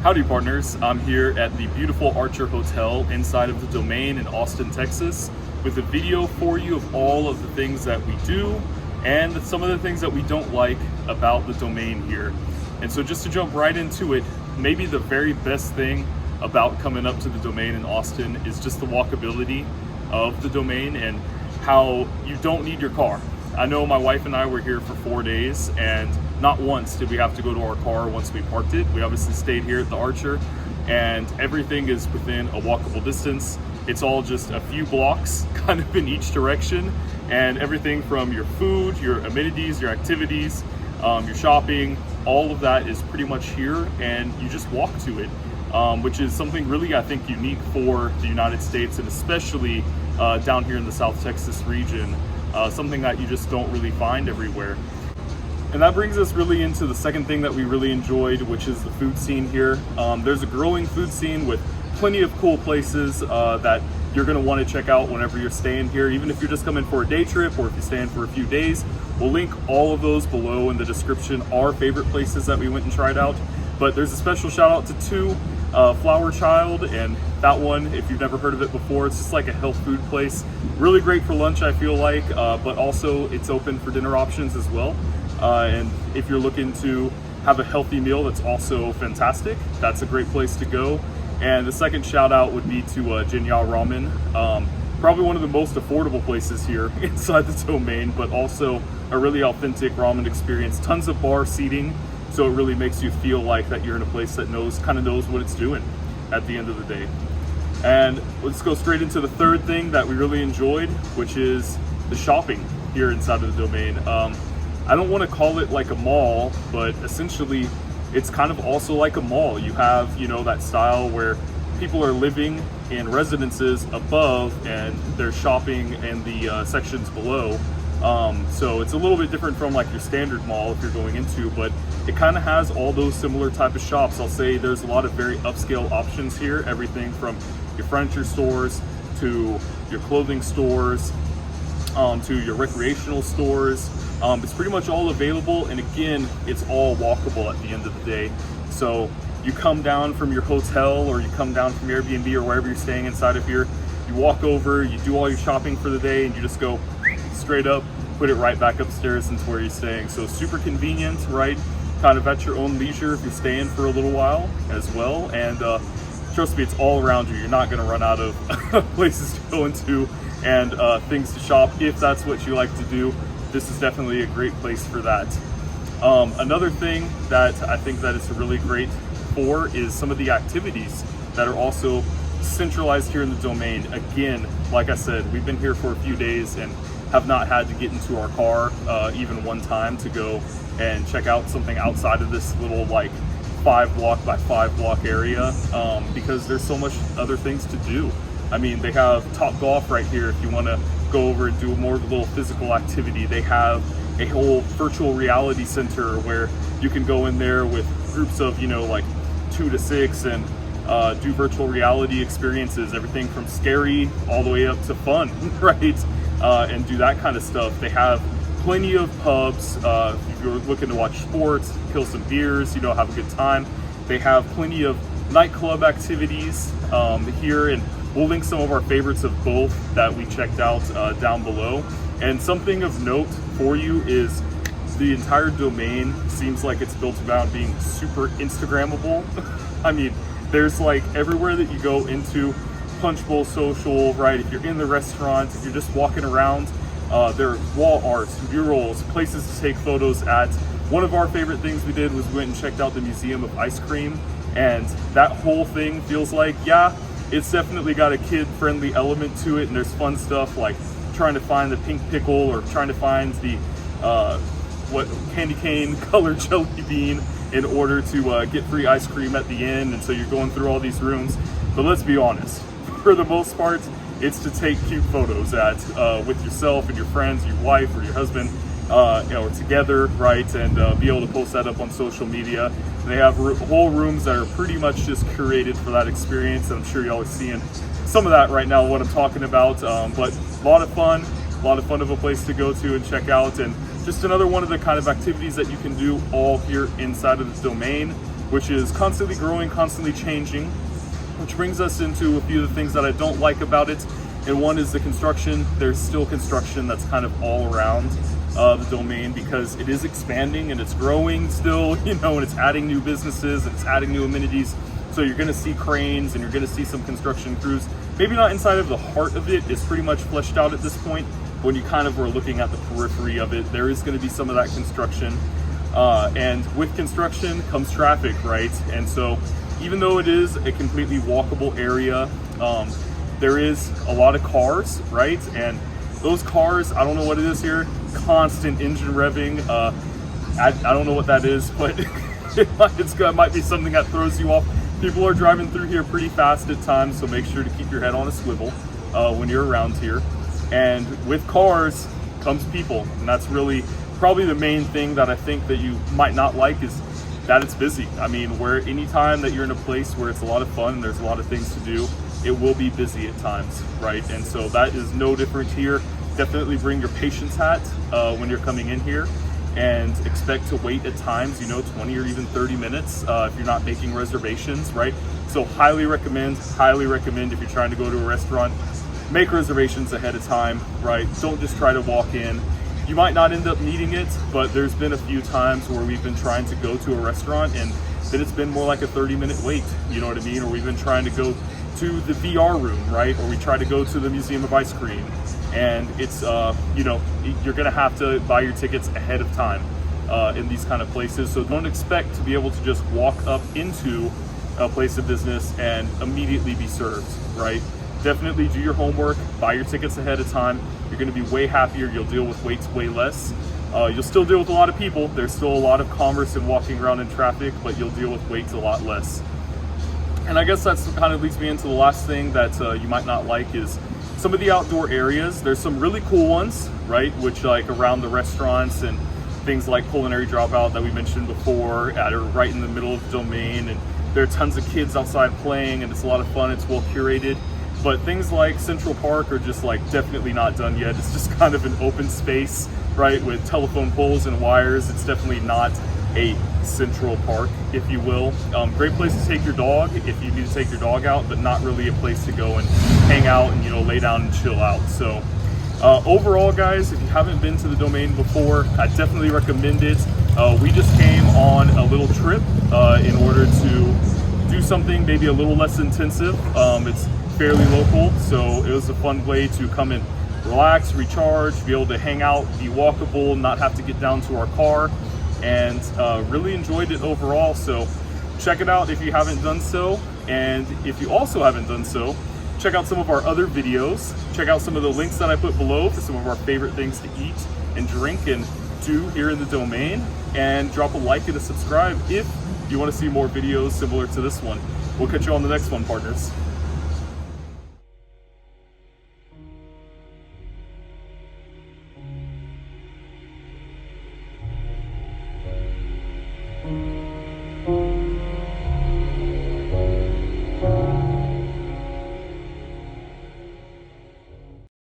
Howdy partners, I'm here at the beautiful Archer Hotel inside of the Domain in Austin, Texas with a video for you of all of the things that we do and some of the things that we don't like about the Domain here. And so just to jump right into it, maybe the very best thing about coming up to the Domain in Austin is just the walkability of the Domain and how you don't need your car. I know my wife and I were here for 4 days and not once did we have to go to our car once we parked it. We obviously stayed here at the Archer and everything is within a walkable distance. It's all just a few blocks kind of in each direction, and everything from your food, your amenities, your activities, your shopping, all of that is pretty much here and you just walk to it, which is something really I think unique for the United States and especially down here in the South Texas region, something that you just don't really find everywhere. And that brings us really into the second thing that we really enjoyed, which is the food scene here. There's a growing food scene with plenty of cool places that you're gonna wanna check out whenever you're staying here, even if you're just coming for a day trip or if you're staying for a few days. We'll link all of those below in the description, our favorite places that we went and tried out. But there's a special shout out to two, Flower Child, and that one, if you've never heard of it before, it's just like a health food place. Really great for lunch, I feel like, but also it's open for dinner options as well. And if you're looking to have a healthy meal, that's also fantastic. That's a great place to go. And the second shout out would be to Jinya Ramen. Probably one of the most affordable places here inside the Domain, but also a really authentic ramen experience. Tons of bar seating, so it really makes you feel like that you're in a place that kind of knows what it's doing at the end of the day. And let's go straight into the third thing that we really enjoyed, which is the shopping here inside of the Domain. I don't want to call it like a mall, but essentially it's kind of also like a mall. You have, you know, that style where people are living in residences above and they're shopping in the sections below. So it's a little bit different from like your standard mall if you're going into, but it kind of has all those similar type of shops. I'll say there's a lot of very upscale options here, everything from your furniture stores to your clothing stores, to your recreational stores. It's pretty much all available, and again, it's all walkable at the end of the day. So you come down from your hotel or you come down from Airbnb or wherever you're staying inside of here, you walk over, you do all your shopping for the day, and you just go straight up, put it right back upstairs into where you're staying. So super convenient, right? Kind of at your own leisure if you're staying for a little while as well. And trust me, it's all around you. You're not gonna run out of places to go into and things to shop if that's what you like to do. This is definitely a great place for that. Another thing that I think that it's really great for is some of the activities that are also centralized here in the Domain. Again, like I said, we've been here for a few days and have not had to get into our car even one time to go and check out something outside of this little like 5 block by 5 block area because there's so much other things to do. I mean, they have TopGolf right here if you want to go over and do more of a little physical activity. They have a whole virtual reality center where you can go in there with groups of, you know, like 2 to 6 and do virtual reality experiences, everything from scary all the way up to fun, right? And do that kind of stuff. They have plenty of pubs. If you're looking to watch sports, kill some beers, you know, have a good time. They have plenty of nightclub activities here, and we'll link some of our favorites of both that we checked out down below. And something of note for you is the entire Domain seems like it's built around being super Instagrammable. I mean, there's like everywhere that you go into, Punch Bowl Social, right? If you're in the restaurant, if you're just walking around, there are wall arts, murals, places to take photos at. One of our favorite things we did was we went and checked out the Museum of Ice Cream, and that whole thing feels like, yeah, it's definitely got a kid-friendly element to it, and there's fun stuff like trying to find the pink pickle or trying to find the candy cane colored jelly bean in order to get free ice cream at the end. And so you're going through all these rooms. But let's be honest, for the most part, it's to take cute photos at with yourself and your friends, your wife or your husband, you know, together, right? And be able to post that up on social media. And they have whole rooms that are pretty much just curated for that experience. And I'm sure y'all are seeing some of that right now, what I'm talking about. But a lot of fun of a place to go to and check out. And just another one of the kind of activities that you can do all here inside of the Domain. which is constantly growing, constantly changing, which brings us into a few of the things that I don't like about it. And one is the construction. There's still construction that's kind of all around the domain, because it is expanding and it's growing still, you know, and it's adding new businesses and it's adding new amenities. So you're gonna see cranes and you're gonna see some construction crews. Maybe not inside of the heart of it. It's pretty much fleshed out at this point. When you kind of were looking at the periphery of it, there is gonna be some of that construction. And with construction comes traffic, right? And so even though it is a completely walkable area, there is a lot of cars, right? And those cars, I don't know what it is here, constant engine revving. I don't know what that is, but it might be something that throws you off. People are driving through here pretty fast at times, so make sure to keep your head on a swivel when you're around here. And with cars comes people, and that's really probably the main thing that I think that you might not like, is that it's busy. I mean, where anytime that you're in a place where it's a lot of fun and there's a lot of things to do, it will be busy at times, right? And so that is no different here. Definitely bring your patience hat when you're coming in here, and expect to wait at times, you know, 20 or even 30 minutes if you're not making reservations, right? So highly recommend if you're trying to go to a restaurant, make reservations ahead of time, right? Don't just try to walk in. You might not end up needing it, but there's been a few times where we've been trying to go to a restaurant and then it's been more like a 30-minute wait, you know what I mean? Or we've been trying to go to the VR room, right? Or we try to go to the Museum of Ice Cream, and it's, you know, you're gonna have to buy your tickets ahead of time in these kind of places. So don't expect to be able to just walk up into a place of business and immediately be served, right? Definitely do your homework, buy your tickets ahead of time. You're gonna be way happier. You'll deal with waits way less. You'll still deal with a lot of people. There's still a lot of commerce and walking around in traffic, but you'll deal with waits a lot less. And I guess that's kind of leads me into the last thing that you might not like, is some of the outdoor areas. There's some really cool ones, right? Which, like around the restaurants and things like Culinary Dropout that we mentioned before, are right in the middle of the domain, and there are tons of kids outside playing, and it's a lot of fun. It's well curated. But things like Central Park are just like definitely not done yet. It's just kind of an open space, right, with telephone poles and wires. It's definitely not a Central Park, if you will. Great place to take your dog if you need to take your dog out, but not really a place to go and hang out and, you know, lay down and chill out. So overall, guys, if you haven't been to the domain before, I definitely recommend it. We just came on a little trip in order to do something maybe a little less intensive. It's fairly local, so it was a fun way to come and relax, recharge, be able to hang out, be walkable, not have to get down to our car, and really enjoyed it overall. So check it out if you haven't done so, and if you also haven't done so, check out some of our other videos. Check out some of the links that I put below for some of our favorite things to eat and drink and do here in the domain, and drop a like and a subscribe if you want to see more videos similar to this one. We'll catch you on the next one, partners.